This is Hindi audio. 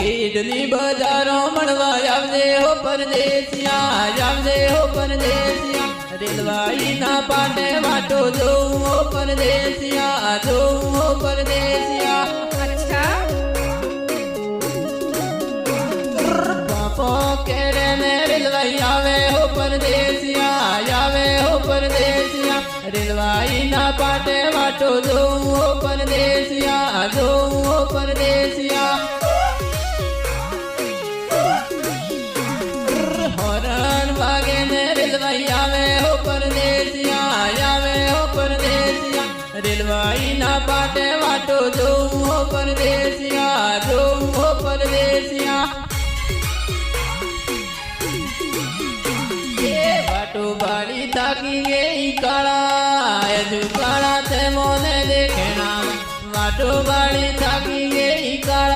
कीडनी बाजारों मणवा आवजे हो परदेसिया आवजे हो परदेसिया रेलवाई ना पाटे वाटो जो हो परदेसिया जो हो परदेसिया अच्छा पापो केड़े में रेलवाई आवे हो परदेसिया आवे हो परदेसिया रेलवाई ना पाटे वाटो जो हो परदेसिया जो हो परदेसिया हरण वागे में रेलवाई आवे हो परदेसिया आवे हो परदेसिया रेलवाई ना पाटे वाटो जो हो परदेसिया जो हो परदेसिया वाटो बाड़ी ताकी गई काला यजु काला ते मोने देखना वाटो बाड़ी